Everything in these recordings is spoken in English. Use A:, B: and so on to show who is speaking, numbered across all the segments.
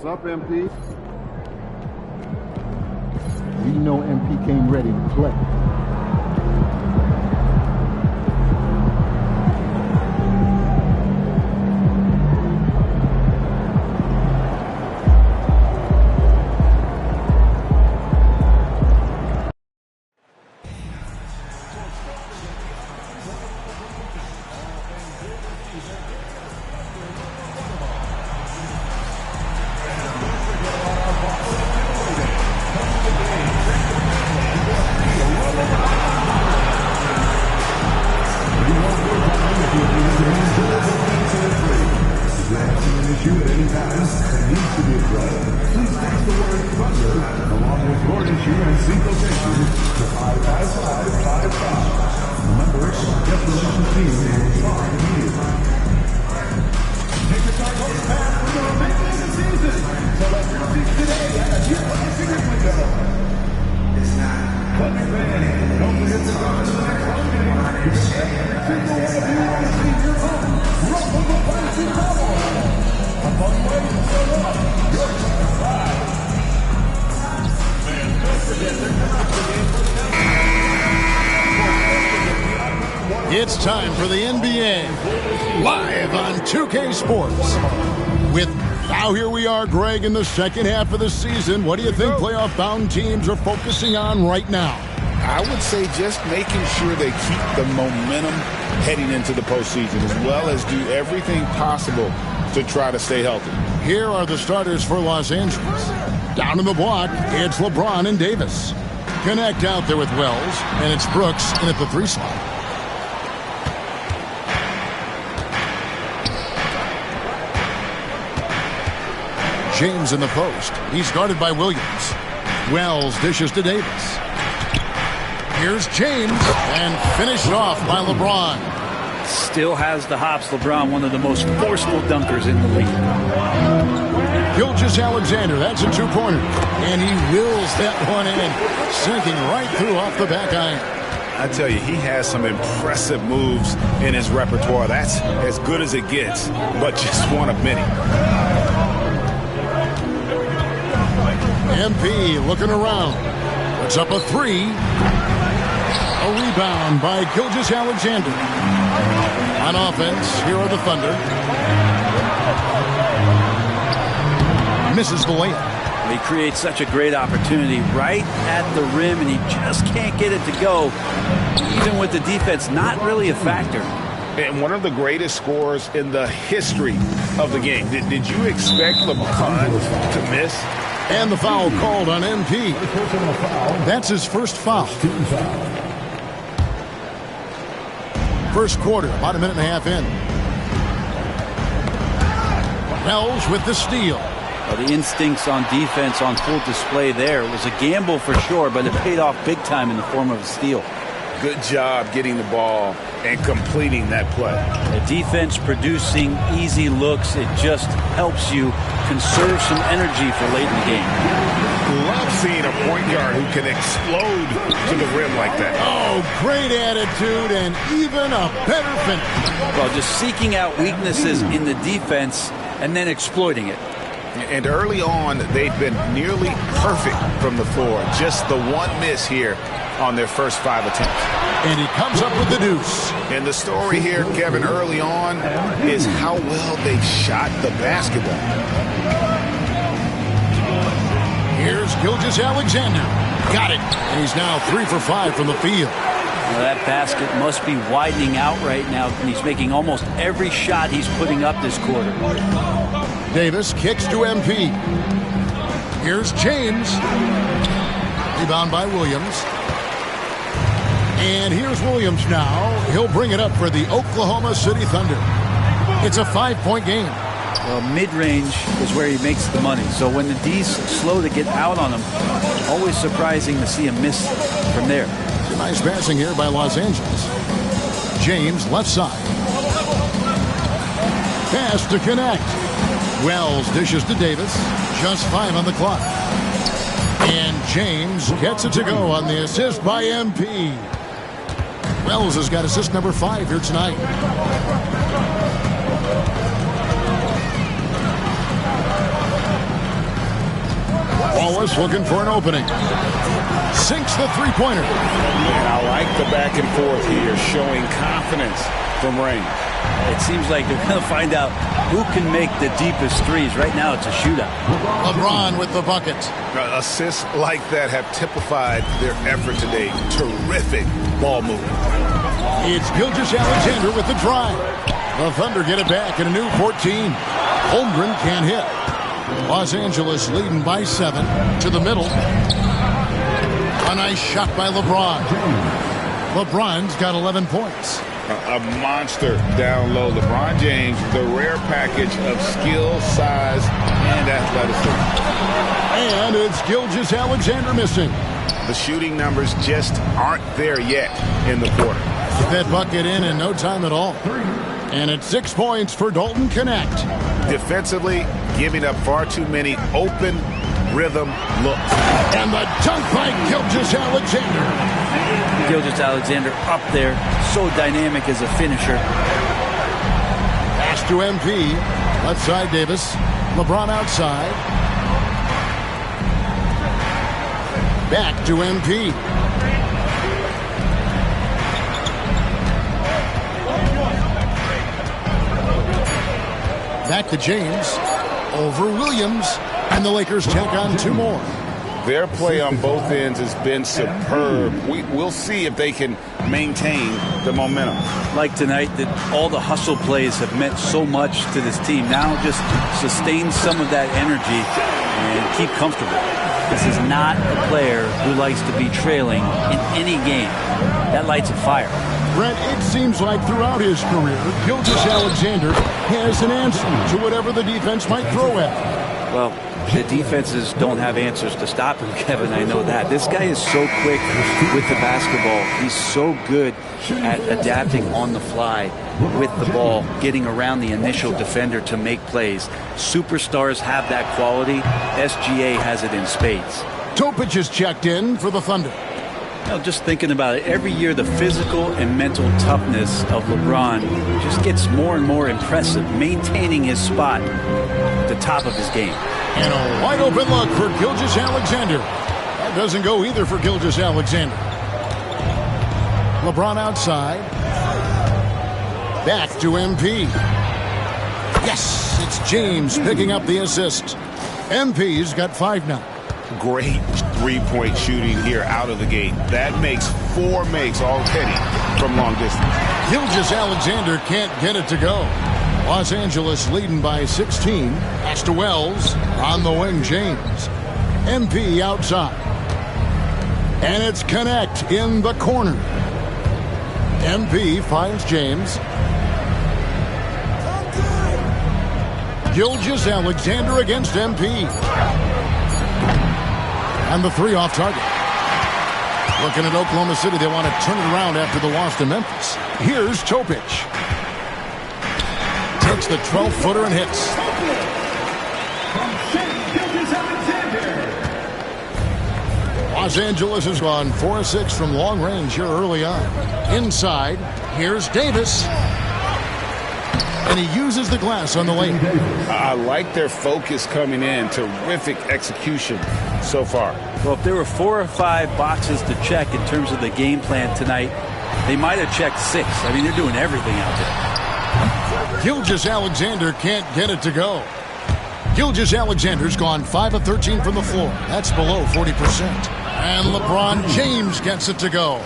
A: What's up, MP?
B: We know MP came ready to play.
C: It's time for the NBA, live on 2K Sports. Now here we are, Greg, in the second half of the season. What do you think playoff-bound teams are focusing on right now?
D: I would say just making sure they keep the momentum heading into the postseason, as well as do everything possible to try to stay healthy.
C: Here are the starters for Los Angeles. Down in the block, it's LeBron and Davis. Connect out there with Wells, and it's Brooks in at the 3 slot. James in the post. He's guarded by Williams. Wells dishes to Davis. Here's James, and finished off by LeBron.
E: Still has the hops, LeBron, one of the most forceful dunkers in the league.
C: Gilgeous-Alexander, that's a two-pointer. And he wills that one in, sinking right through off the back iron.
D: I tell you, he has some impressive moves in his repertoire. That's as good as it gets, but just one of many.
C: MP looking around. Puts up a 3. A rebound by Gilgeous-Alexander. On offense, here are the Thunder. Misses the layup.
E: He creates such a great opportunity right at the rim, and he just can't get it to go. Even with the defense not really a factor.
D: And one of the greatest scorers in the history of the game. Did you expect LeBron to miss?
C: And the foul called on MP. That's his first foul. First quarter, about a minute and a half in. Wells with the steal.
E: Well, the instincts on defense on full display there. It was a gamble for sure, but it paid off big time in the form of a steal.
D: Good job getting the ball and completing that play.
E: The defense producing easy looks. It just helps you conserve some energy for late in the game.
D: Love seeing a point guard who can explode to the rim like that.
C: Oh, great attitude and even a better finish.
E: Well, just seeking out weaknesses in the defense and then exploiting it.
D: And early on, they've been nearly perfect from the floor. Just the one miss here on their first 5 attempts.
C: And he comes up with the deuce.
D: And the story here, Kevin, early on is how well they shot the basketball.
C: Here's Gilgeous-Alexander. Got it. And he's now 3 for 5 from the field.
E: Well, that basket must be widening out right now, and he's making almost every shot he's putting up this quarter.
C: Davis kicks to MP. Here's James. Rebound by Williams. And here's Williams now. He'll bring it up for the Oklahoma City Thunder. It's a 5-point game.
E: Well, mid-range is where he makes the money. So when the D's slow to get out on him, always surprising to see him miss from there.
C: Nice passing here by Los Angeles. James left side. Pass to connect. Wells dishes to Davis. Just 5 on the clock. And James gets it to go on the assist by MP. Wells has got assist number 5 here tonight. Wallace looking for an opening. Sinks the three-pointer.
D: And I like the back and forth here, showing confidence from range.
E: It seems like they're going to find out who can make the deepest threes. Right now, it's a shootout.
C: LeBron with the bucket.
D: Assists like that have typified their effort today. Terrific ball movement.
C: It's Gilgeous-Alexander with the drive. The Thunder get it back in a new 14. Holmgren can't hit. Los Angeles leading by 7 to the middle. A nice shot by LeBron. LeBron's got 11 points.
D: A monster down low. LeBron James, the rare package of skill, size, and athleticism.
C: And it's Gilgeous-Alexander missing.
D: The shooting numbers just aren't there yet in the quarter.
C: Get that bucket in no time at all. And it's 6 points for Dalton Knecht.
D: Defensively, giving up far too many open rhythm looks.
C: And the dunk by Gilgeous-Alexander.
E: Gilgeous-Alexander up there, so dynamic as a finisher.
C: Pass to MP. Left side Davis. LeBron outside. Back to MP. Back to James. Over Williams. And the Lakers tack on 2 more.
D: Their play on both ends has been superb. We'll see if they can maintain the momentum.
E: Like tonight, that all the hustle plays have meant so much to this team. Now just sustain some of that energy and keep comfortable. This is not a player who likes to be trailing in any game. That lights a fire.
C: Brent, it seems like throughout his career, Gilgeous-Alexander has an answer to whatever the defense might throw at him.
E: Well, the defenses don't have answers to stop him, Kevin. I know that. This guy is so quick with the basketball. He's so good at adapting on the fly with the ball, getting around the initial defender to make plays. Superstars have that quality. SGA has it in spades.
C: Topic is checked in for the Thunder.
E: Just thinking about it, every year the physical and mental toughness of LeBron just gets more and more impressive, maintaining his spot at the top of his game.
C: And a wide open look for Gilgeous-Alexander. That doesn't go either for Gilgeous-Alexander. LeBron outside. Back to MP. Yes, it's James picking up the assist. MP's got 5 now.
D: Great three-point shooting here out of the gate. That makes 4 makes already from long distance.
C: Gilgeous-Alexander can't get it to go. Los Angeles leading by 16. Pass to Wells. On the wing, James. MP outside. And it's Knecht in the corner. MP finds James. Gilgeous-Alexander against MP. And the 3 off target. Looking at Oklahoma City, they want to turn it around after the loss to Memphis. Here's Topic. Takes the 12-footer and hits. Los Angeles has gone 4-6 from long range here early on. Inside, here's Davis. And he uses the glass on the lane.
D: I like their focus coming in. Terrific execution so far.
E: Well, if there were 4 or 5 boxes to check in terms of the game plan tonight, they might have checked 6. I mean, they're doing everything out there.
C: Gilgeous-Alexander can't get it to go. Gilgeous-Alexander's gone 5 of 13 from the floor. That's below 40%. And LeBron James gets it to go.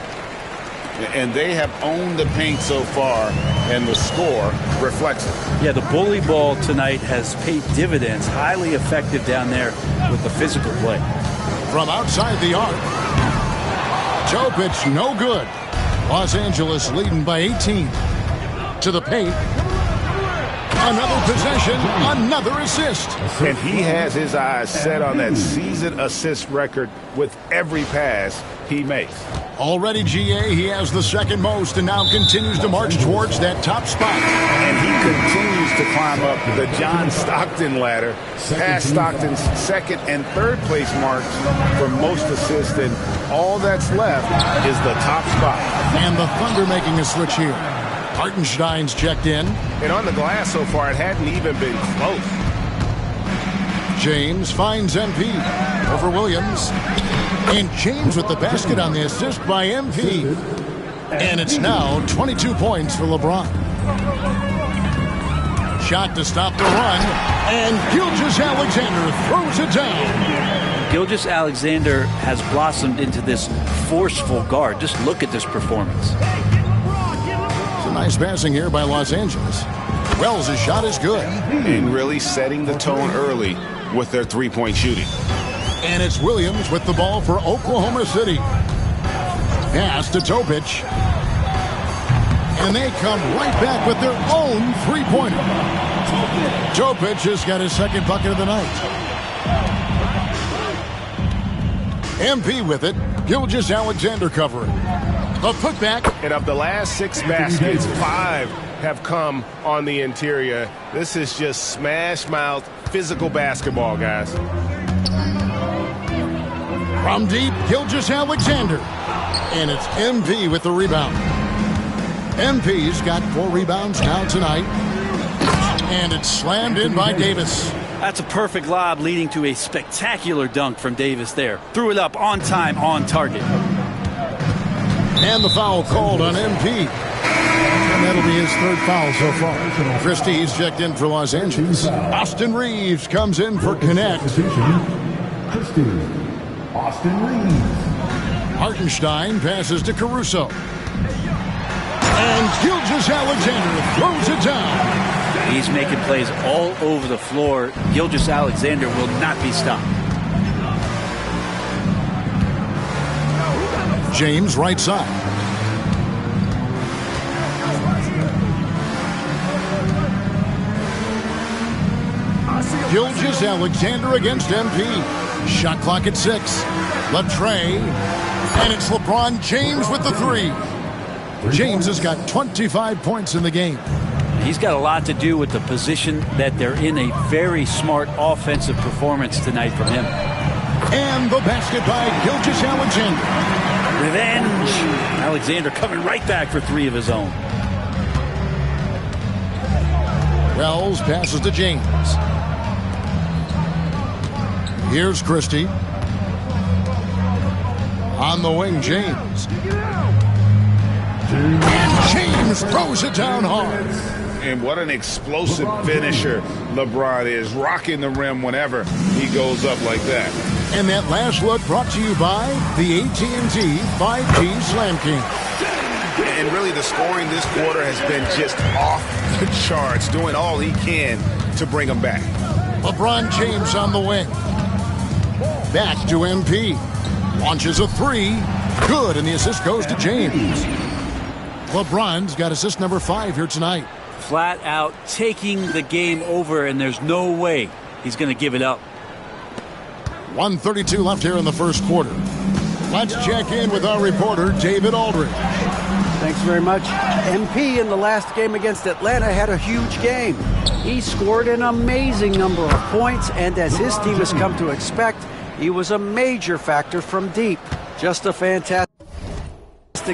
D: And they have owned the paint so far, and the score reflects it.
E: Yeah, the bully ball tonight has paid dividends. Highly effective down there with the physical play.
C: From outside the arc. Topic, no good. Los Angeles leading by 18. To the paint. Another possession, another assist.
D: And he has his eyes set on that season assist record with every pass he makes.
C: Already, GA, he has the second most and now continues to march towards that top spot.
D: And he continues to climb up the John Stockton ladder, past Stockton's second and third place marks for most assists. And all that's left is the top spot.
C: And the Thunder making a switch here. Hartenstein's checked in.
D: And on the glass so far, it hadn't even been close.
C: James finds MP over Williams. And James with the basket on the assist by MP. And it's now 22 points for LeBron. Shot to stop the run. And Gilgeous-Alexander throws it down.
E: Gilgeous-Alexander has blossomed into this forceful guard. Just look at this performance.
C: It's a nice passing here by Los Angeles. Wells' shot is good.
D: And really setting the tone early with their three-point shooting.
C: And it's Williams with the ball for Oklahoma City. Pass to Topic. And they come right back with their own three-pointer. Topic has got his second bucket of the night. MP with it. Gilgeous-Alexander covering. A putback.
A: And of the last 6 baskets, 5 have come on the interior. This is just smash mouth physical basketball, guys.
C: From deep, Gilgeous-Alexander. And it's MP with the rebound. MP's got 4 rebounds now tonight. And it's slammed in by Davis.
E: That's a perfect lob leading to a spectacular dunk from Davis there. Threw it up on time, on target.
C: And the foul called on MP. And that'll be his 3rd foul so far. Christie's checked in for Los Angeles. Austin Reeves comes in for Connect.
B: Christie. Austin Reeves.
C: Hartenstein passes to Caruso. And Gilgeous-Alexander throws it down.
E: He's making plays all over the floor. Gilgeous-Alexander will not be stopped.
C: James right side. Gilgeous-Alexander against MP. Shot clock at 6. Latrey. And it's LeBron James with the 3. James has got 25 points in the game.
E: He's got a lot to do with the position that they're in. A very smart offensive performance tonight from him.
C: And the basket by Gilgeous-Alexander.
E: Revenge. Alexander coming right back for 3 of his own.
C: Wells passes to James. Here's Christie. On the wing, James. And James throws it down hard.
D: And what an explosive finisher LeBron is, rocking the rim whenever he goes up like that.
C: And that last look brought to you by the AT&T 5G Slam King.
D: And really the scoring this quarter has been just off the charts, doing all he can to bring them back.
C: LeBron James on the wing. Back to MP. Launches a 3. Good, and the assist goes to James. LeBron's got assist number 5 here tonight.
E: Flat out taking the game over, and there's no way he's going to give it up.
C: 1:32 left here in the first quarter. Let's check in with our reporter, David Aldridge.
F: Thanks very much. MP in the last game against Atlanta had a huge game. He scored an amazing number of points, and as his team has come to expect, he was a major factor from deep. Just a fantastic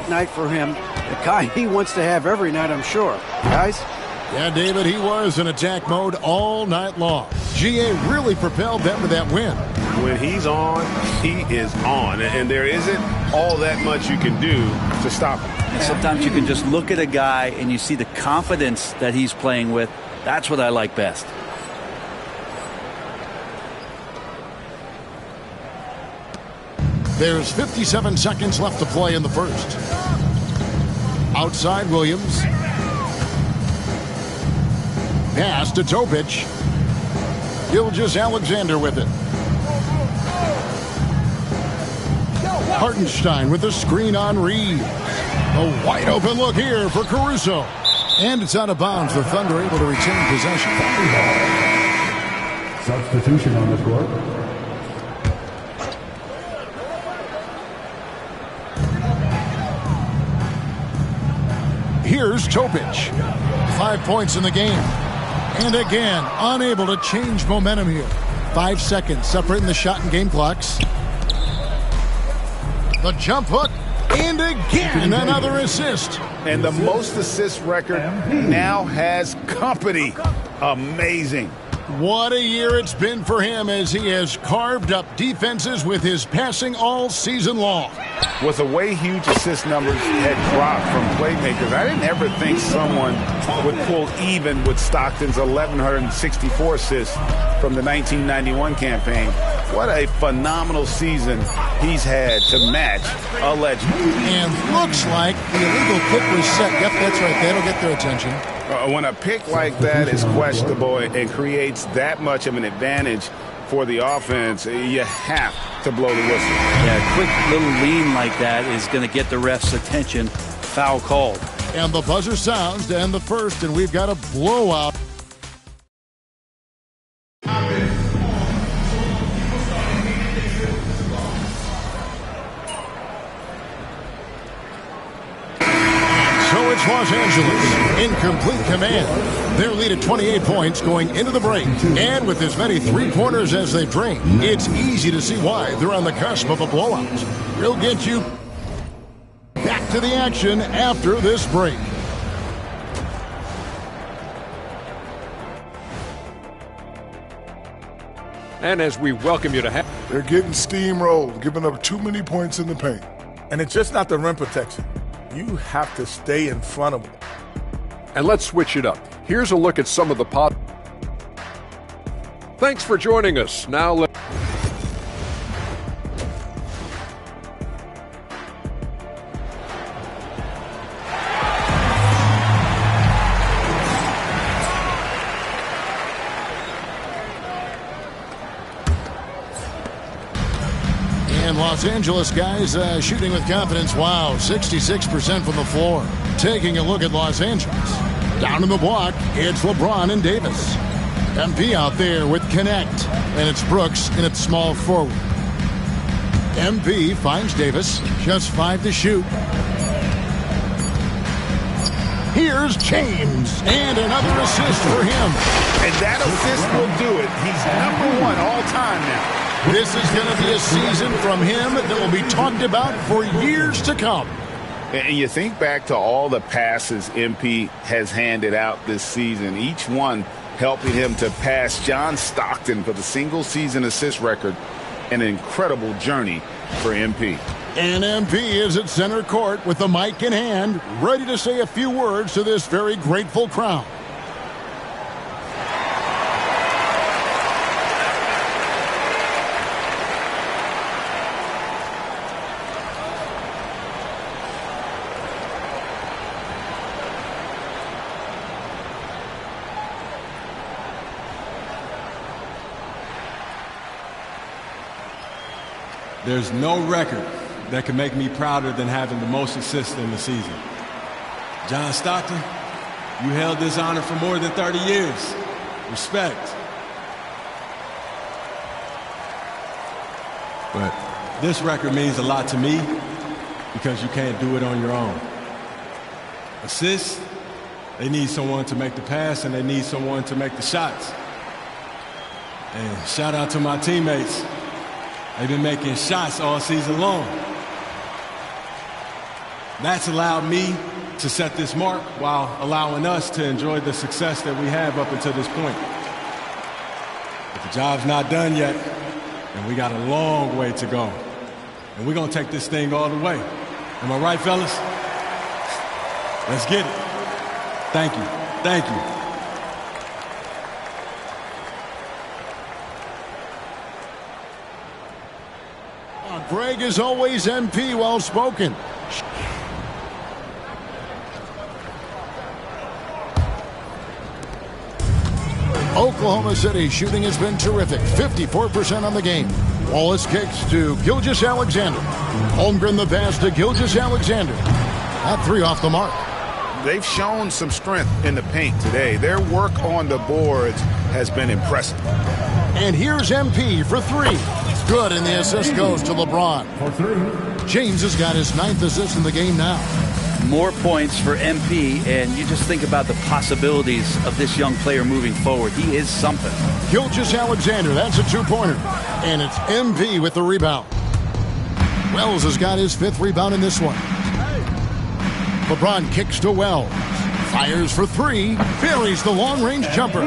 F: night for him. The kind he wants to have every night, I'm sure. Guys?
C: Yeah, David, he was in attack mode all night long. GA really propelled them to that win.
A: When he's on, he is on. And there isn't all that much you can do to stop him.
E: And sometimes you can just look at a guy and you see the confidence that he's playing with. That's what I like best.
C: There's 57 seconds left to play in the first. Outside Williams. Pass to Topic. Gilgeous-Alexander with it. Hartenstein with the screen on Reed. A wide open look here for Caruso. And it's out of bounds. The Thunder able to retain possession.
B: Substitution on the court.
C: Here's Topic. 5 points in the game. And again, unable to change momentum here. 5 seconds separating the shot and game clocks. The jump hook. And again, another assist.
D: And the most assist record now has company. Amazing.
C: What a year it's been for him as he has carved up defenses with his passing all season long.
D: With the way huge assist numbers had dropped from playmakers, I didn't ever think someone would pull even with Stockton's 1,164 assists from the 1991 campaign. What a phenomenal season he's had to match a legend.
C: And looks like the illegal kick was set. Yep, that's right. That'll get their attention.
D: When a pick like that is questionable and creates that much of an advantage for the offense, you have to blow the whistle.
E: Yeah, a quick little lean like that is going to get the ref's attention. Foul called.
C: And the buzzer sounds to end the first, and we've got a blowout. So it's Los Angeles in complete command. Their lead at 28 points going into the break. And with as many three-pointers as they've drained, it's easy to see why they're on the cusp of a blowout. We'll get you back to the action after this break.
G: And as we welcome you to
H: they're getting steamrolled, giving up too many points in the paint.
I: And it's just not the rim protection. You have to stay in front of them.
G: And let's switch it up. Here's a look at some of the pot. Thanks for joining us. Now let's...
C: And Los Angeles guys shooting with confidence. Wow, 66% from the floor. Taking a look at Los Angeles. Down in the block, it's LeBron and Davis. MP out there with Connect. And it's Brooks in its small forward. MP finds Davis. Just 5 to shoot. Here's James. And another assist for him.
D: And that assist will do it. He's #1 all time now.
C: This is going to be a season from him that will be talked about for years to come.
D: And you think back to all the passes MP has handed out this season, each one helping him to pass John Stockton for the single-season assist record. An incredible journey for MP.
C: And MP is at center court with the mic in hand, ready to say a few words to this very grateful crowd.
J: There's no record that can make me prouder than having the most assists in the season. John Stockton, you held this honor for more than 30 years. Respect. But this record means a lot to me because you can't do it on your own. Assists, they need someone to make the pass and they need someone to make the shots. And shout out to my teammates. They've been making shots all season long. That's allowed me to set this mark while allowing us to enjoy the success that we have up until this point. But the job's not done yet, and we got a long way to go. And we're going to take this thing all the way. Am I right, fellas? Let's get it. Thank you. Thank you.
C: Greg is always MP well spoken. Oklahoma City shooting has been terrific. 54% on the game. Wallace kicks to Gilgeous-Alexander. Holmgren the pass to Gilgeous-Alexander. That 3 off the mark.
D: They've shown some strength in the paint today. Their work on the boards has been impressive.
C: And here's MP for 3. Good, and the assist goes to LeBron.
B: For 3.
C: James has got his 9th assist in the game now.
E: More points for MP, and you just think about the possibilities of this young player moving forward. He is something.
C: Gilgeous-Alexander, that's a 2-pointer. And it's MP with the rebound. Wells has got his 5th rebound in this one. LeBron kicks to Wells. Fires for 3. Buries the long-range jumper.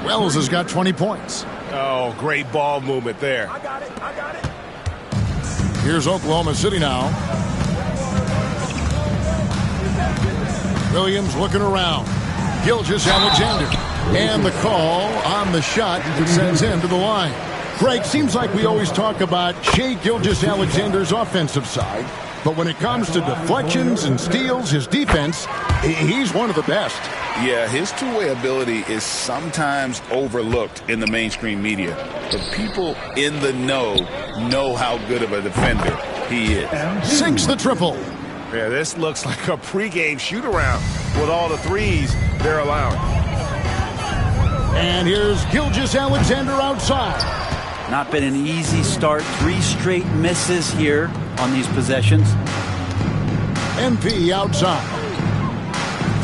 C: Wells has got 20 points.
A: Oh, great ball movement there.
H: I got it.
C: Here's Oklahoma City now. Williams looking around. Gilgeous-Alexander. And the call on the shot that sends him to the line. Greg, seems like we always talk about Shai Gilgeous-Alexander's offensive side. But when it comes to deflections and steals, his defense, he's one of the best.
D: Yeah, his two-way ability is sometimes overlooked in the mainstream media. But people in the know how good of a defender he is.
C: Sinks the triple.
A: Yeah, this looks like a pregame shoot-around with all the threes they're allowing.
C: And here's Gilgeous-Alexander outside.
E: Not been an easy start. 3 straight misses here on these possessions.
C: MP outside.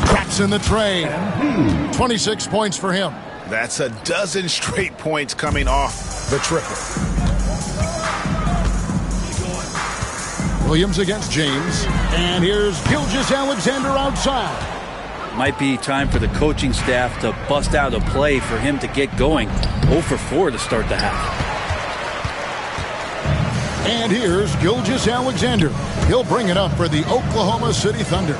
C: Cracks in the tray. 26 points for him.
D: That's a dozen straight points coming off the triple.
C: Williams against James. And here's Gilgeous-Alexander outside.
E: Might be time for the coaching staff to bust out a play for him to get going. 0 for 4 to start the half.
C: And here's Gilgeous-Alexander. He'll bring it up for the Oklahoma City Thunder.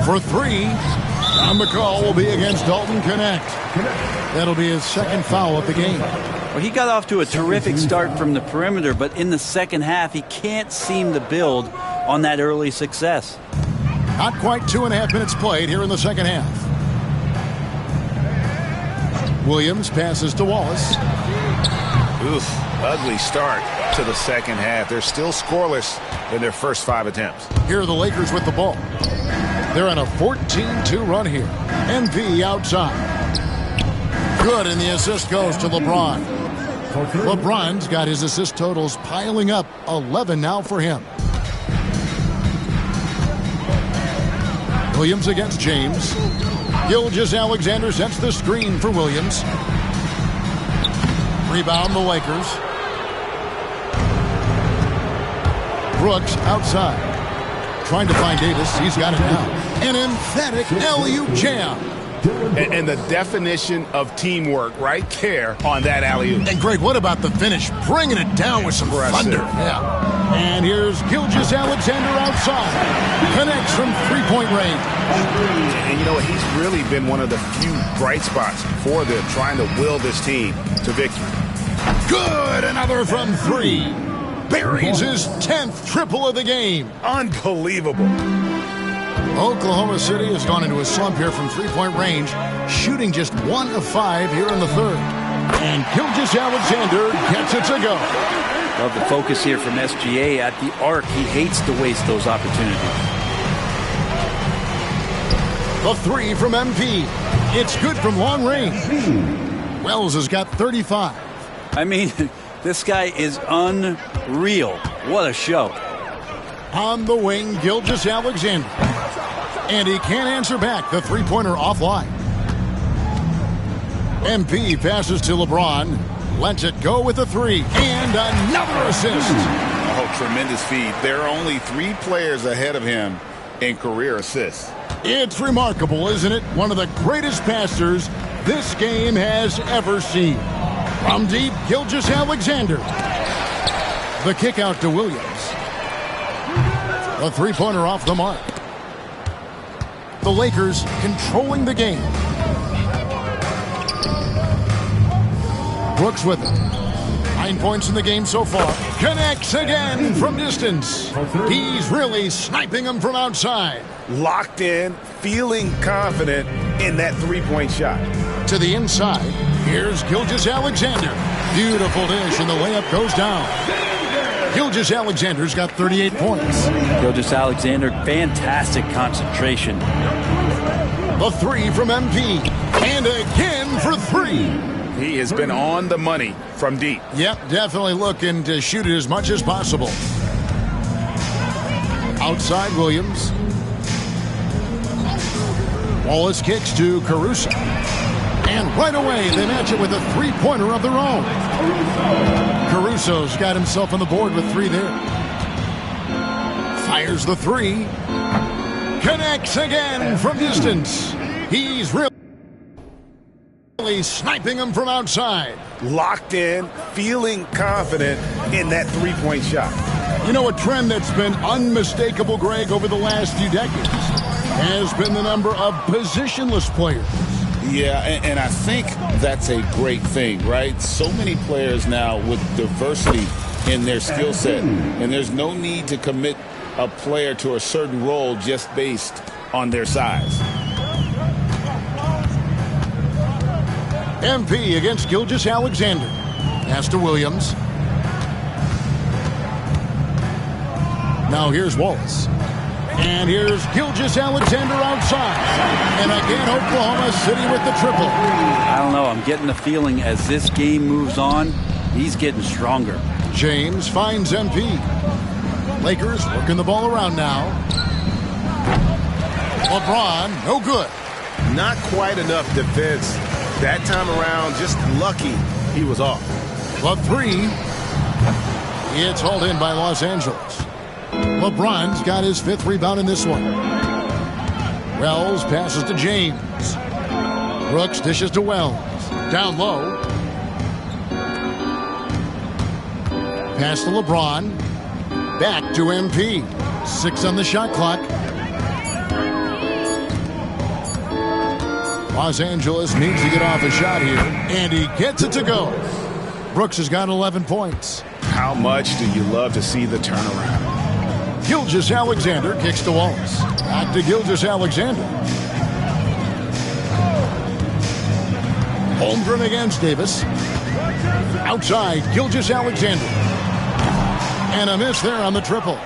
C: For 3, on the call will be against Dalton Knecht. That'll be his second foul of the game.
E: Well, he got off to a terrific start from the perimeter, but in the second half, he can't seem to build on that early success.
C: Not quite 2.5 minutes played here in the second half. Williams passes to Wallace.
A: Oof, ugly start to the second half. They're still scoreless in their first 5 attempts.
C: Here are the Lakers with the ball. They're on a 14-2 run here. MV outside. Good, and the assist goes to LeBron. LeBron's got his assist totals piling up. 11 now for him. Williams against James. Gilgeous-Alexander sets the screen for Williams. Rebound the Lakers. Brooks outside. Trying to find Davis. He's got it now. An emphatic alley-oop jam.
A: And the definition of teamwork right there on that alley-oop.
C: And Greg, what about the finish? Bringing it down with some thunder. Yeah. And here's Gilgeous-Alexander outside. Connects from three-point range.
A: And you know what? He's really been one of the few bright spots for them, trying to will this team to victory.
C: Good. Another from 3. Buries his 10th triple of the game.
A: Unbelievable.
C: Oklahoma City has gone into a slump here from three-point range, shooting just 1 of 5 here in the third. And Gilgeous-Alexander gets it to go.
E: Love the focus here from SGA at the arc. He hates to waste those opportunities.
C: The 3 from MP. It's good from long range. Wells has got 35.
E: I mean, this guy is unreal. What a show.
C: On the wing, Gilgeous-Alexander. And he can't answer back. The three-pointer offline. MP passes to LeBron. Lets it go with a 3. And another assist.
D: Oh, tremendous feed. There are only 3 players ahead of him in career assists.
C: It's remarkable, isn't it? One of the greatest passers this game has ever seen. From deep, Gilgeous-Alexander. The kick out to Williams. A three-pointer off the mark. The Lakers controlling the game. Brooks with it. 9 points in the game so far. Connects again from distance. He's really sniping them from outside.
A: Locked in, feeling confident in that three-point shot.
C: To the inside, here's Gilgeous-Alexander. Beautiful dish, and the layup goes down. Gilgeous-Alexander's got 38 points.
E: Gilgeous-Alexander, fantastic concentration.
C: The 3 from MP. And again for 3.
A: He has been on the money from deep.
C: Yep, definitely looking to shoot it as much as possible. Outside Williams. Wallace kicks to Caruso. And right away, they match it with a three-pointer of their own. Caruso's got himself on the board with 3 there. Fires the 3. Connects again from distance. He's real. Riley sniping him from outside.
D: Locked in, feeling confident in that three-point shot.
C: You know, a trend that's been unmistakable, Greg, over the last few decades has been the number of positionless players.
D: Yeah, and I think that's a great thing, right? So many players now with diversity in their skill set, and there's no need to commit a player to a certain role just based on their size.
C: MP against Gilgeous-Alexander. Pass to Williams. Now here's Wallace. And here's Gilgeous-Alexander outside. And again, Oklahoma City with the triple.
E: I don't know. I'm getting the feeling as this game moves on, he's getting stronger.
C: James finds MP. Lakers working the ball around now. LeBron, no good.
A: Not quite enough defense that time around. Just lucky he was off.
C: The three. It's hauled in by Los Angeles. LeBron's got his 5th rebound in this one. Wells passes to James. Brooks dishes to Wells. Down low. Pass to LeBron. Back to MP. 6 on the shot clock. Los Angeles needs to get off a shot here, and he gets it to go. Brooks has got 11 points.
A: How much do you love to see the turnaround?
C: Gilgeous-Alexander kicks to Wallace. Back to Gilgeous-Alexander. Holmgren against Davis. Outside, Gilgeous-Alexander. And a miss there on the triple.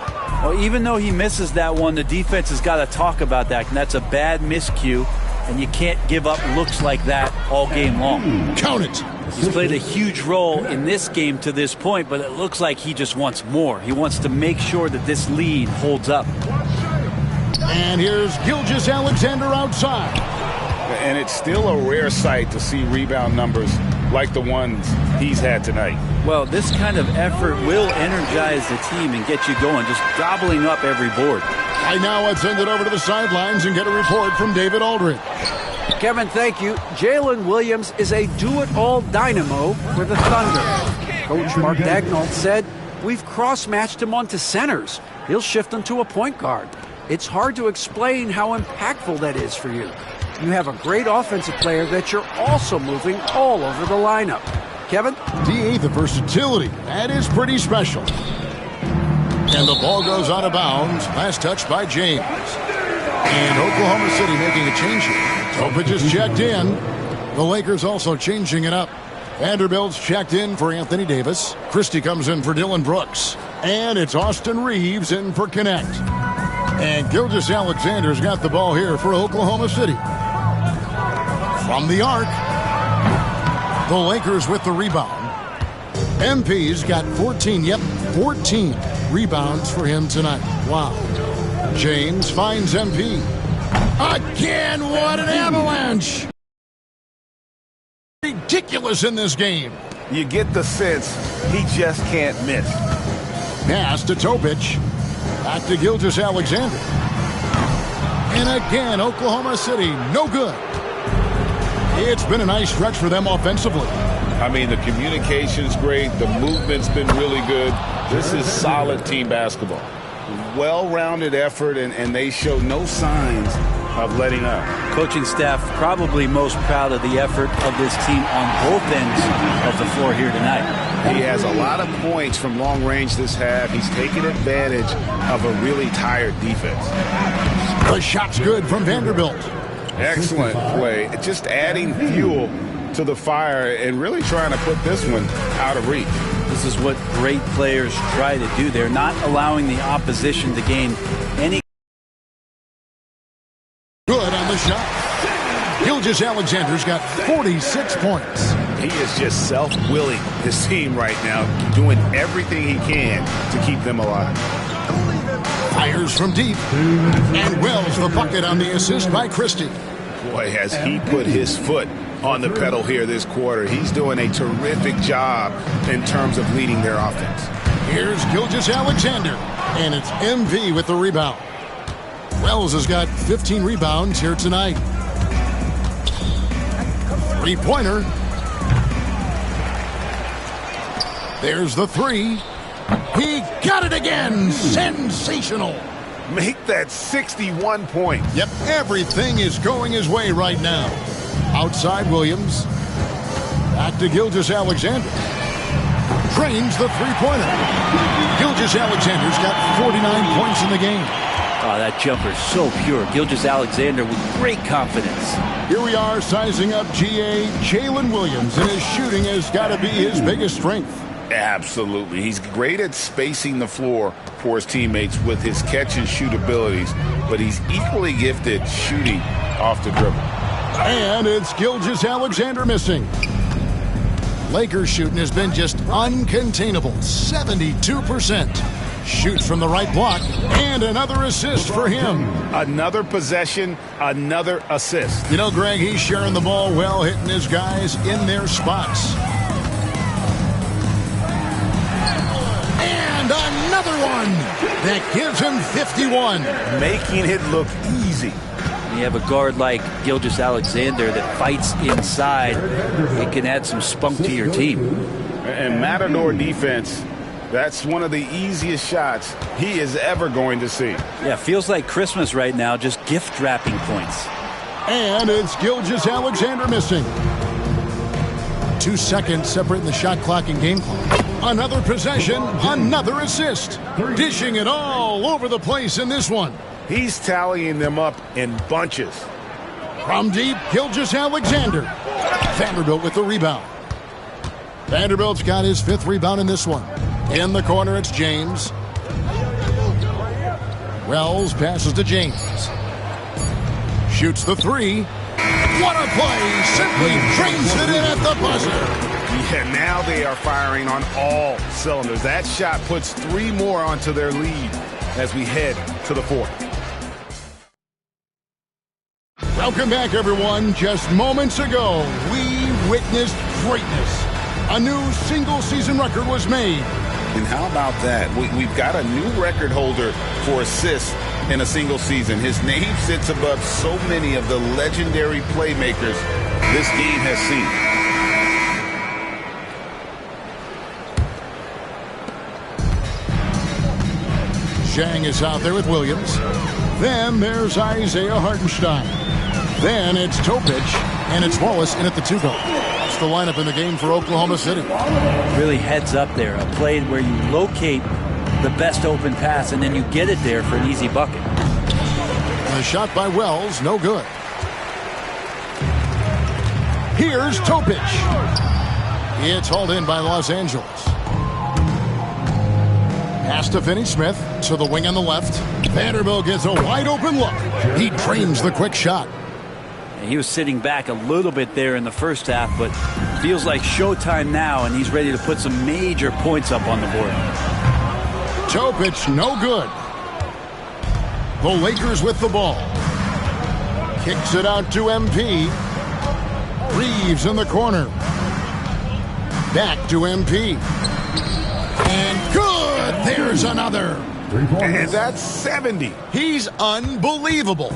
E: Well, even though he misses that one, the defense has got to talk about that. And that's a bad miscue, and you can't give up looks like that all game long.
C: Count it.
E: He's played a huge role in this game to this point, but it looks like he just wants more. He wants to make sure that this lead holds up.
C: And here's Gilgeous-Alexander outside.
D: And it's still a rare sight to see rebound numbers like the ones he's had tonight.
E: Well, this kind of effort will energize the team and get you going, just gobbling up every board.
C: Right now, let's send it over to the sidelines and get a report from David Aldridge.
F: Kevin, thank you. Jalen Williams is a do-it-all dynamo for the Thunder. Coach Mark Daigneault said, "We've cross-matched him onto centers. He'll shift him to a point guard. It's hard to explain how impactful that is for you. You have a great offensive player that you're also moving all over the lineup." Kevin?
C: DA, the versatility. That is pretty special. And the ball goes out of bounds. Last touch by James. And Oklahoma City making a change here. Topic is checked in. The Lakers also changing it up. Vanderbilt's checked in for Anthony Davis. Christie comes in for Dylan Brooks. And it's Austin Reeves in for Connect. And Gilgeous-Alexander's got the ball here for Oklahoma City. From the arc. The Lakers with the rebound. MP's got 14 rebounds for him tonight. Wow. James finds MP. Again, what an avalanche! Ridiculous in this game.
D: You get the sense he just can't miss.
C: Pass to Topic. Back to Gilgeous-Alexander. And again, Oklahoma City, no good. It's been a nice stretch for them offensively.
D: I mean, the communication's great. The movement's been really good. This is solid team basketball. Well-rounded effort, and they show no signs of letting up.
E: Coaching staff probably most proud of the effort of this team on both ends of the floor here tonight.
A: He has a lot of points from long range this half. He's taking advantage of a really tired defense.
C: The shot's good from Vanderbilt.
D: Excellent play. Just adding fuel to the fire and really trying to put this one out of reach.
E: This is what great players try to do. They're not allowing the opposition to gain any.
C: Good on the shot. Gilgeous-Alexander's got 46 points.
A: He is just self-willing his team right now, doing everything he can to keep them alive.
C: Fires from deep. And Wells the bucket on the assist by Christie.
A: Boy, has he put his foot on the pedal here this quarter. He's doing a terrific job in terms of leading their offense.
C: Here's Gilgeous-Alexander, and it's MV with the rebound. Wells has got 15 rebounds here tonight. Three-pointer. There's the three. He got it again. Sensational.
D: Make that 61 points.
C: Yep, everything is going his way right now. Outside Williams. Back to Gilgeous-Alexander. Drains the three-pointer. Gilgeous-Alexander's got 49 points in the game.
E: Oh, that jumper's so pure. Gilgeous-Alexander with great confidence.
C: Here we are sizing up GA Jalen Williams, and his shooting has got to be his biggest strength.
D: Absolutely. He's great at spacing the floor for his teammates with his catch-and-shoot abilities, but he's equally gifted shooting off the dribble.
C: And it's Gilgeous-Alexander missing. Lakers shooting has been just uncontainable, 72%. Shoots from the right block, and another assist for him.
D: Another possession, another assist.
C: You know, Greg, he's sharing the ball well, hitting his guys in their spots. And another one that gives him 51.
D: Making it look easy.
E: When you have a guard like Gilgeous-Alexander that fights inside, it can add some spunk to your team.
D: And Matador defense, that's one of the easiest shots he is ever going to see.
E: Yeah, feels like Christmas right now, just gift wrapping points.
C: And it's Gilgeous-Alexander missing. 2 seconds separating the shot clock and game clock. Another possession, another assist. Dishing it all over the place in this one.
D: He's tallying them up in bunches.
C: From deep, Gilgeous-Alexander. Vanderbilt with the rebound. Vanderbilt's got his 5th rebound in this one. In the corner, it's James. Wells passes to James. Shoots the three. What a play! Simply drains it in at the buzzer.
D: Yeah, now they are firing on all cylinders. That shot puts 3 more onto their lead as we head to the 4th.
C: Welcome back, everyone. Just moments ago, we witnessed greatness. A new single-season record was made.
D: And how about that? We've got a new record holder for assists in a single season. His name sits above so many of the legendary playmakers this game has seen.
C: Zhang is out there with Williams. Then there's Isaiah Hartenstein. Then it's Topic, and it's Wallace in at the 2-guard. It's the lineup in the game for Oklahoma City.
E: Really heads up there, a play where you locate the best open pass and then you get it there for an easy bucket.
C: The shot by Wells, no good. Here's Topic. It's hauled in by Los Angeles. Pass to Finney-Smith to the wing on the left. Vanderbilt gets a wide open look. He drains the quick shot.
E: He was sitting back a little bit there in the first half, but feels like showtime now, and he's ready to put some major points up on the board.
C: Topic, no good. The Lakers with the ball. Kicks it out to MP. Reeves in the corner. Back to MP. And good! There's another.
D: And that's 70.
C: He's unbelievable.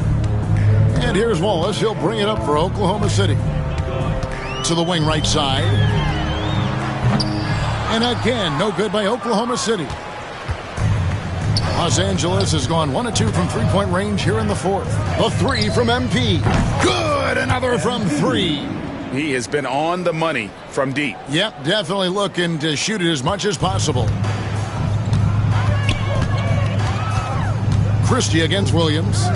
C: And here's Wallace. He'll bring it up for Oklahoma City. To the wing right side. And again, no good by Oklahoma City. Los Angeles has gone 1 of 2 from three-point range here in the 4th. A 3 from MP. Good! Another from 3.
D: He has been on the money from deep.
C: Yep, definitely looking to shoot it as much as possible. Christie against Williams.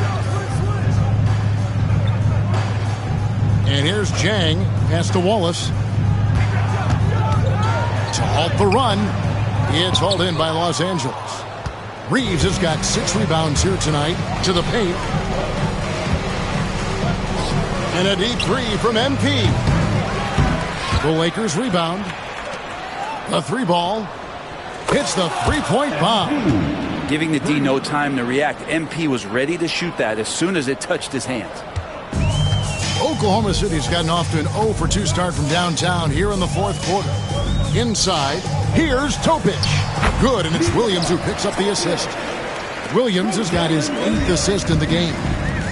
C: And here's Zhang. Pass to Wallace. To halt the run. It's hauled in by Los Angeles. Reeves has got 6 rebounds here tonight. To the paint. And a deep 3 from MP. The Lakers rebound. The 3 ball. Hits the 3-point bomb.
E: Giving the D no time to react. MP was ready to shoot that as soon as it touched his hands.
C: Oklahoma City's gotten off to an 0 for 2 start from downtown here in the 4th quarter. Inside, here's Topic. Good, and it's Williams who picks up the assist. Williams has got his 8th assist in the game.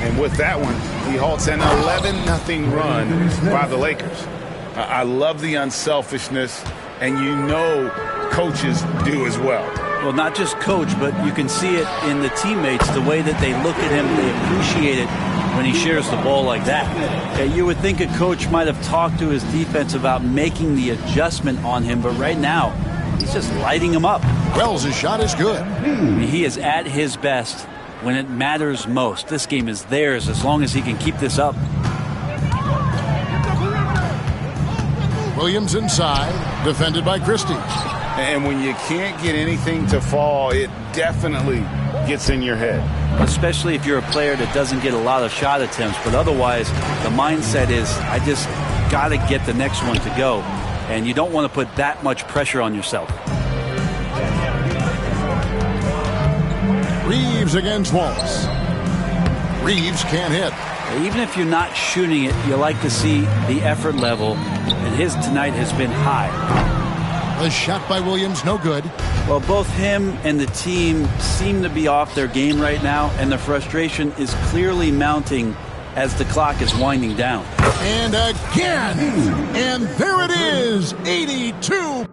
D: And with that one, he halts an 11-0 run by the Lakers. I love the unselfishness, and you know coaches do as well.
E: Well, not just coach, but you can see it in the teammates, the way that they look at him, they appreciate it when he shares the ball like that. You would think a coach might have talked to his defense about making the adjustment on him, but right now, he's just lighting him up.
C: Wells' shot is good.
E: He is at his best when it matters most. This game is theirs as long as he can keep this up.
C: Williams inside, defended by Christie.
D: And when you can't get anything to fall, it definitely gets in your head.
E: Especially if you're a player that doesn't get a lot of shot attempts. But otherwise, the mindset is, I just got to get the next one to go. And you don't want to put that much pressure on yourself.
C: Reeves against Wallace. Reeves can't hit.
E: Even if you're not shooting it, you like to see the effort level. And his tonight has been high.
C: The shot by Williams, no good.
E: Well, both him and the team seem to be off their game right now, and the frustration is clearly mounting as the clock is winding down.
C: And again, and there it is, 82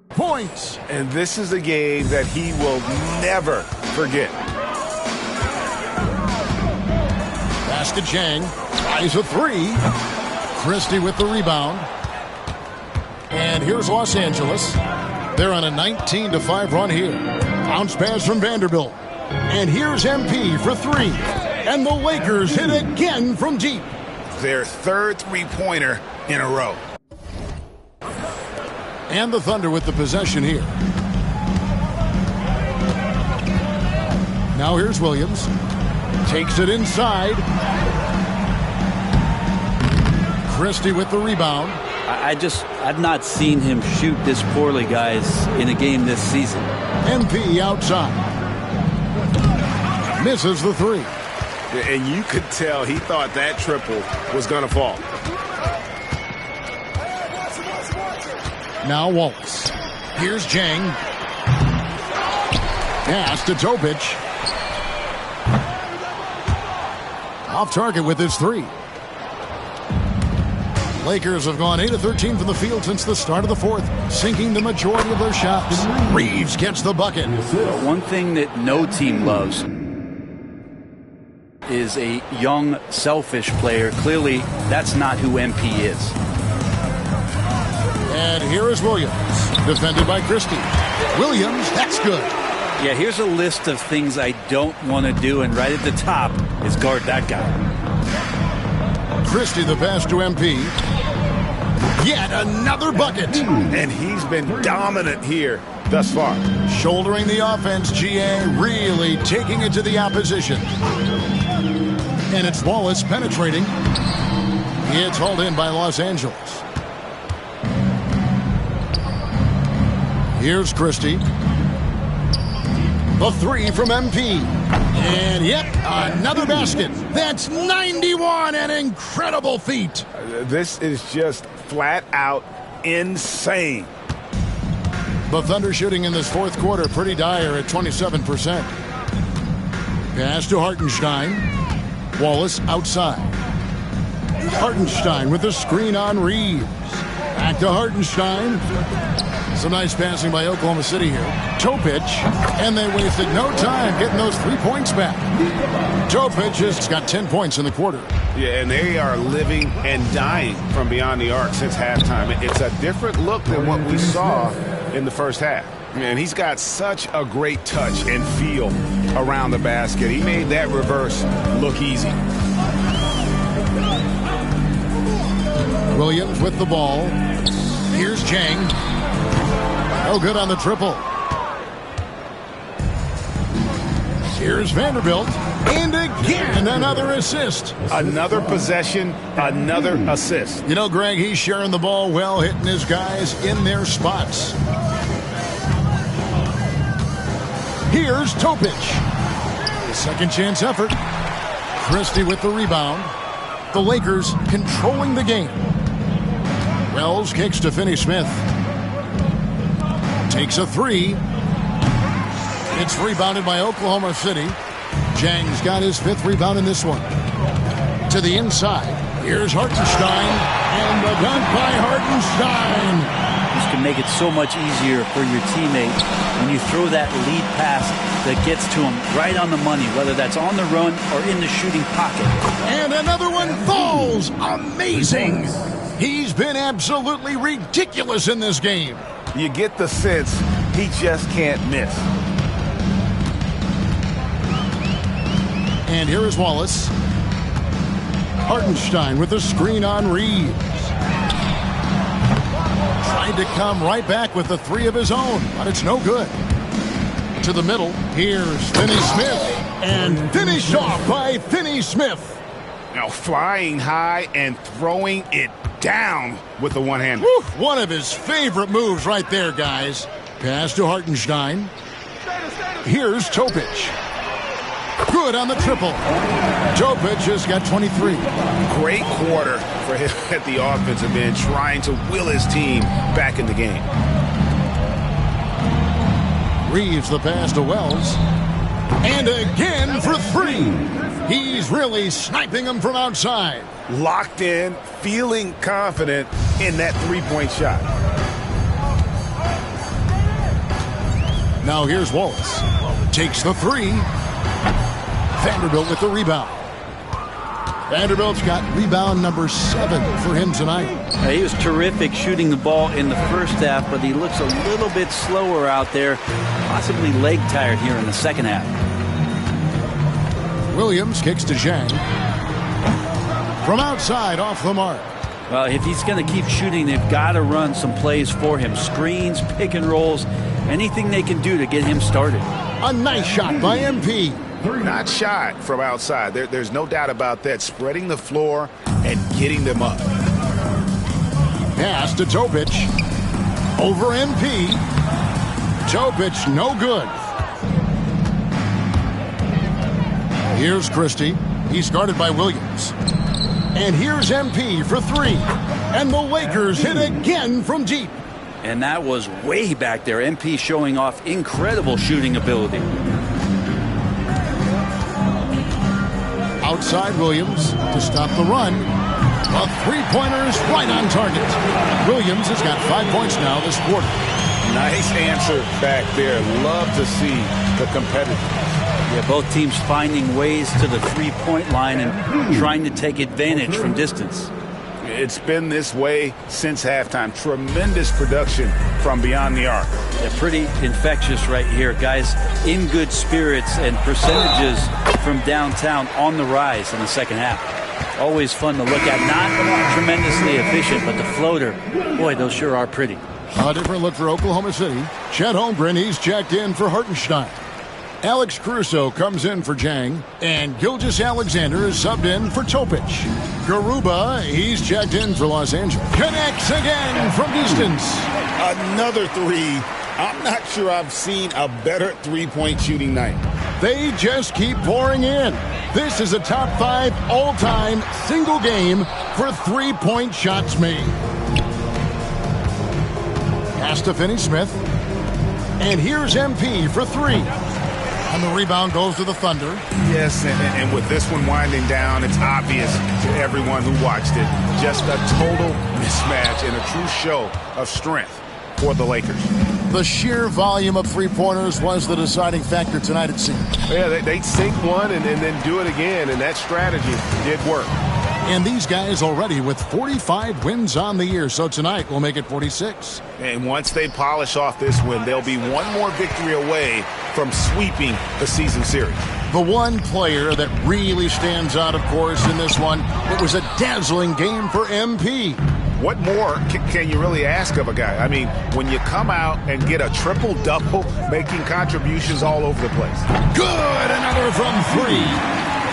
C: points.
D: And this is a game that he will never forget.
C: Basket Chang tries a three. Christie with the rebound. And here's Los Angeles. They're on a 19-5 run here. Bounce pass from Vanderbilt. And here's MP for three. And the Lakers hit again from deep.
D: Their third three-pointer in a row.
C: And the Thunder with the possession here. Now here's Williams. Takes it inside. Christie with the rebound.
E: I've not seen him shoot this poorly, guys, in a game this season.
C: MP outside. Misses the three.
D: And you could tell he thought that triple was going to fall.
C: Now Wallace. Here's Jang. Pass to Topic. Off target with his three. Lakers have gone 8 of 13 from the field since the start of the fourth, sinking the majority of their shots. Reeves gets the bucket.
E: One thing that no team loves is a young, selfish player. Clearly, that's not who MP is.
C: And here is Williams, defended by Christie. Williams, that's good.
E: Yeah, here's a list of things I don't want to do, and right at the top is guard that guy.
C: Christie the pass to MP. Yet another bucket.
D: And he's been dominant here thus far.
C: Shouldering the offense, GA really taking it to the opposition. And it's Wallace penetrating. It's hauled in by Los Angeles. Here's Christie. The three from MP. And yep, another basket. That's 91, an incredible feat.
D: This is just flat out insane.
C: The Thunder shooting in this fourth quarter pretty dire at 27%. Pass to Hartenstein. Wallace outside. Hartenstein with the screen on Reeves. Back to Hartenstein. Some nice passing by Oklahoma City here. Topic, and they wasted no time getting those 3 points back. Topic has got 10 points in the quarter.
D: Yeah, and they are living and dying from beyond the arc since halftime. It's a different look than what we saw in the first half. Man, he's got such a great touch and feel around the basket. He made that reverse look easy.
C: Williams with the ball. Here's Chang. No good on the triple. Here's Vanderbilt. And again, another assist.
D: Another possession, another assist.
C: You know, Greg, he's sharing the ball well, hitting his guys in their spots. Here's Topic. The second chance effort. Christie with the rebound. The Lakers controlling the game. Wells kicks to Finney-Smith. Takes a three. It's rebounded by Oklahoma City. Jang's got his 5th rebound in this one. To the inside. Here's Hartenstein. And the dunk by Hartenstein.
E: This can make it so much easier for your teammate when you throw that lead pass that gets to him right on the money, whether that's on the run or in the shooting pocket.
C: And another one falls. Amazing. He's been absolutely ridiculous in this game.
D: You get the sense he just can't miss.
C: And here is Wallace. Hartenstein with the screen on Reeves. Tried to come right back with the 3 of his own, but it's no good. To the middle, here's Finney-Smith. And finished off by Finney-Smith.
D: Now flying high and throwing it down with the one-hander.
C: One of his favorite moves right there, guys. Pass to Hartenstein. Here's Topic. Good on the triple. Topic has got 23.
D: Great quarter for him at the offensive end, trying to will his team back in the game.
C: Reeves the pass to Wells. And again for 3. He's really sniping them from outside.
D: Locked in, feeling confident in that 3-point shot.
C: Now here's Wallace. Takes the 3. Vanderbilt with the rebound. Vanderbilt's got rebound number 7 for him tonight.
E: He was terrific shooting the ball in the first half, but he looks a little bit slower out there, possibly leg tired here in the second half.
C: Williams kicks to Zhang. From outside, off the mark.
E: Well, if he's going to keep shooting, they've got to run some plays for him. Screens, pick and rolls, anything they can do to get him started.
C: A nice shot by MP.
D: Not shy from outside. There's no doubt about that. Spreading the floor and getting them up.
C: Pass to Topic. Over MP. Topic, no good. Here's Christie. He's guarded by Williams. And here's MP for 3. And the Lakers hit again from deep.
E: And that was way back there. MP showing off incredible shooting ability.
C: Outside Williams to stop the run. A 3-pointer's right on target. Williams has got 5 points now this quarter.
D: Nice answer back there. Love to see the competitiveness.
E: Yeah, both teams finding ways to the 3-point line and trying to take advantage from distance.
D: It's been this way since halftime. Tremendous production from beyond the arc.
E: Yeah, pretty infectious right here. Guys in good spirits and percentages from downtown on the rise in the second half. Always fun to look at. Not tremendously efficient, but the floater, boy, those sure are pretty.
C: A different look for Oklahoma City. Chet Holmgren, he's checked in for Hartenstein. Alex Caruso comes in for Zhang, and Gilgeous-Alexander is subbed in for Topic. Garuba, he's checked in for Los Angeles. Connects again from distance.
D: Another 3. I'm not sure I've seen a better 3-point shooting night.
C: They just keep pouring in. This is a top 5 all-time single game for 3-point shots made. Pass to Finney-Smith. And here's MP for 3. And the rebound goes to the Thunder.
D: Yes, and with this one winding down, it's obvious to everyone who watched it. Just a total mismatch and a true show of strength for the Lakers.
C: The sheer volume of 3-pointers was the deciding factor tonight, it seemed.
A: Yeah, they'd sink one and then do it again, and that strategy did work.
C: And these guys already with 45 wins on the year, so tonight will make it 46.
D: And once they polish off this win, they'll be one more victory away from sweeping the season series.
C: The one player that really stands out, of course, in this one, it was a dazzling game for MP.
D: What more can you really ask of a guy? I mean, when you come out and get a triple-double, making contributions all over the place.
C: Good, another from 3.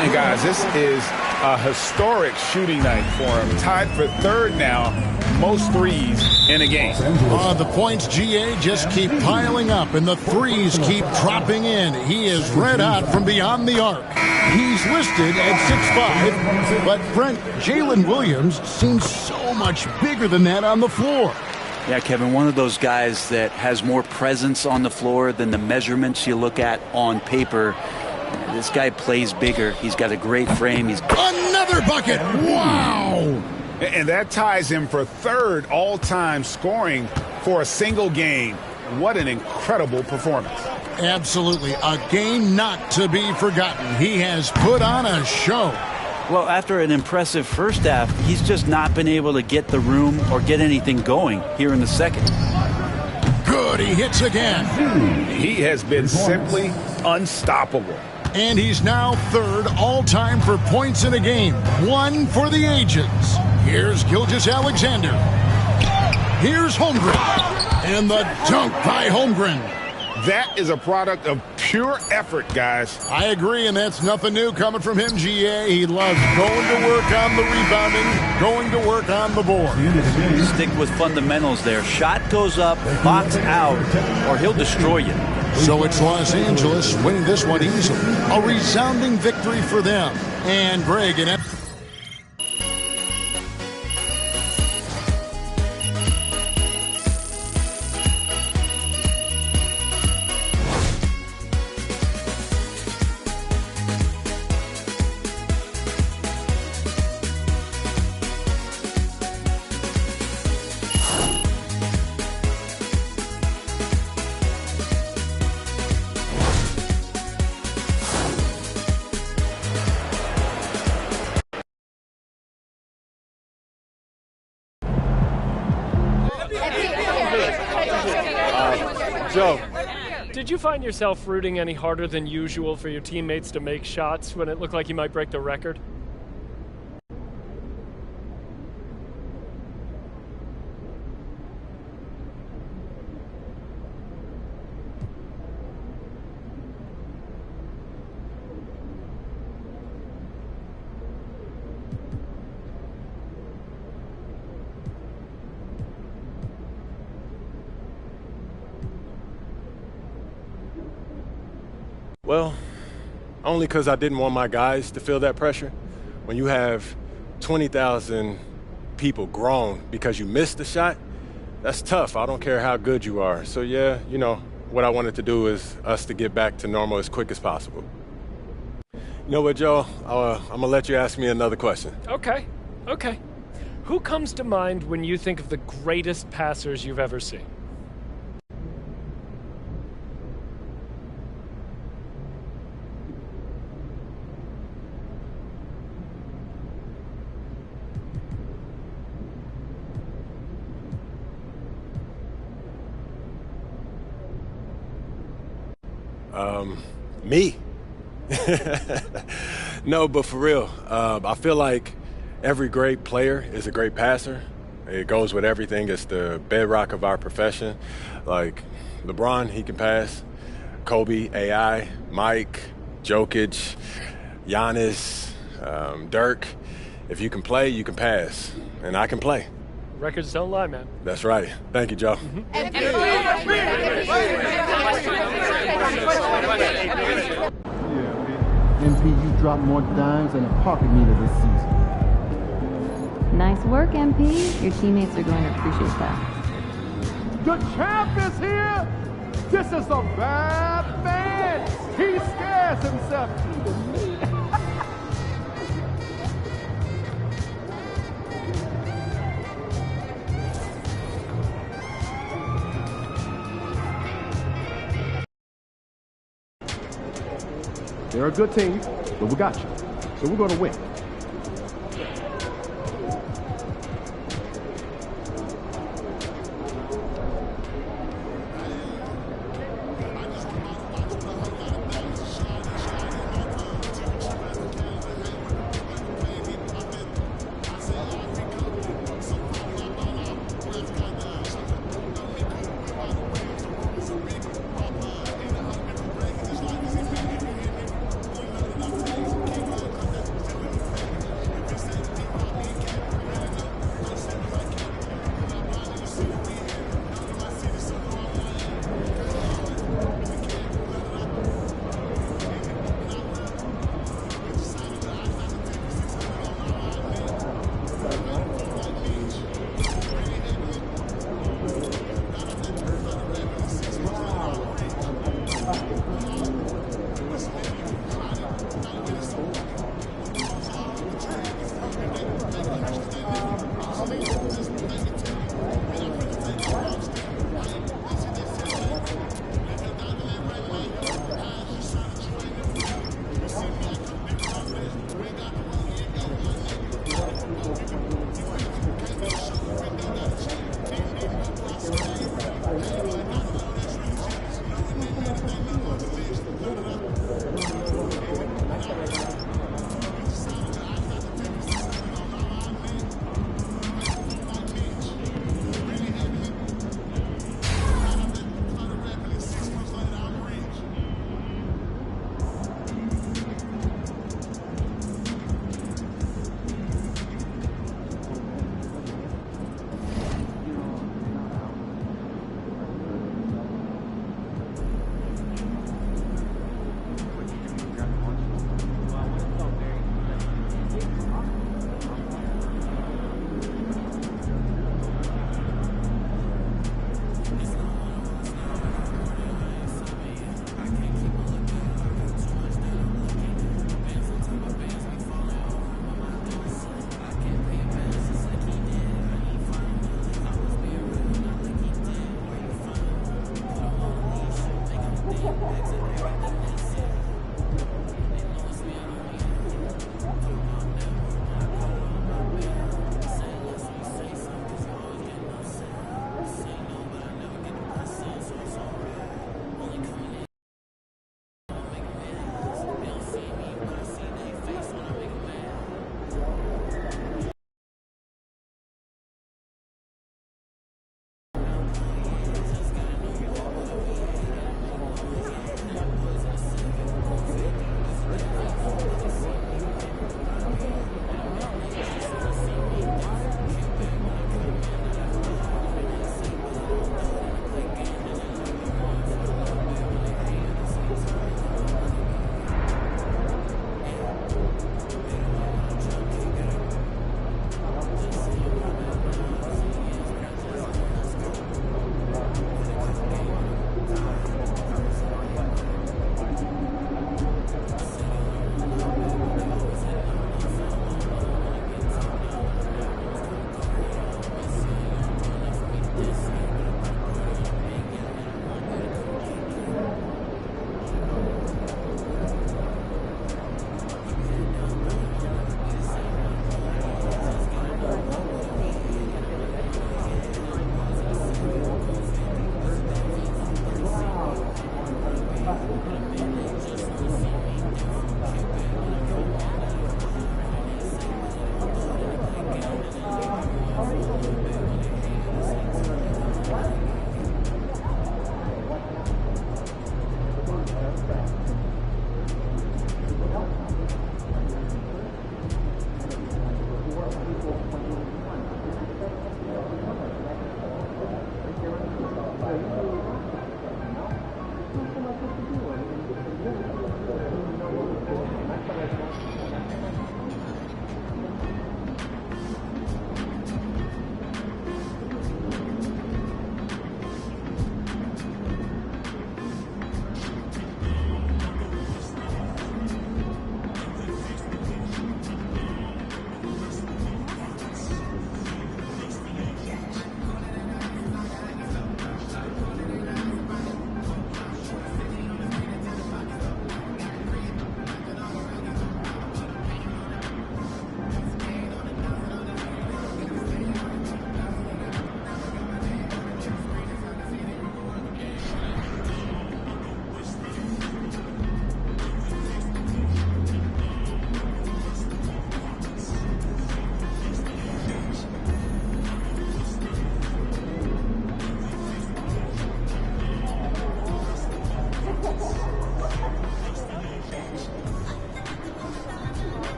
D: And guys, this is a historic shooting night for him. Tied for 3rd now, most threes in a game.
C: The points, GA, just keep piling up, and the threes keep dropping in. He is red hot from beyond the arc. He's listed at 6'5", but Brent, Jalen Williams seems so much bigger than that on the floor.
E: Yeah, Kevin, one of those guys that has more presence on the floor than the measurements you look at on paper. This guy plays bigger. He's got a great frame. He's
C: another bucket. Wow.
D: And that ties him for third all-time scoring for a single game. What an incredible performance.
C: Absolutely. A game not to be forgotten. He has put on a show.
E: Well, after an impressive first half, he's just not been able to get the room or get anything going here in the second.
C: Good. He hits again.
D: He has been simply unstoppable.
C: And he's now third all-time for points in a game. One for the ages. Here's Gilgeous-Alexander. Here's Holmgren. And the dunk by Holmgren.
D: That is a product of pure effort, guys.
C: I agree, and that's nothing new coming from him, GA. He loves going to work on the rebounding, going to work on the board.
E: Stick with fundamentals there. Shot goes up, box out, or he'll destroy you.
C: So it's Los Angeles winning this one easily. A resounding victory for them. And Greg and
K: Joe, did you find yourself rooting any harder than usual for your teammates to make shots when it looked like you might break the record?
J: Well, only because I didn't want my guys to feel that pressure. When you have 20,000 people groan because you missed the shot, that's tough. I don't care how good you are. So, yeah, you know, what I wanted to do is us to get back to normal as quick as possible. You know what, Joe? I'm going to let you ask me another question.
K: Okay. Who comes to mind when you think of the greatest passers you've ever seen?
J: Me? No, but for real, I feel like every great player is a great passer. It goes with everything. It's the bedrock of our profession. Like LeBron, he can pass. Kobe, AI, Mike, Jokic, Giannis, Dirk. If you can play, you can pass. And I can play.
K: Records don't lie, man.
J: That's right. Thank you, Joe.
B: MP, you dropped more dimes than a pocket meter this season.
L: Nice work, MP. Your teammates are going to appreciate that.
M: The champ is here. This is a bad man. He scares himself. They're a good team, but we got you. So we're going to win.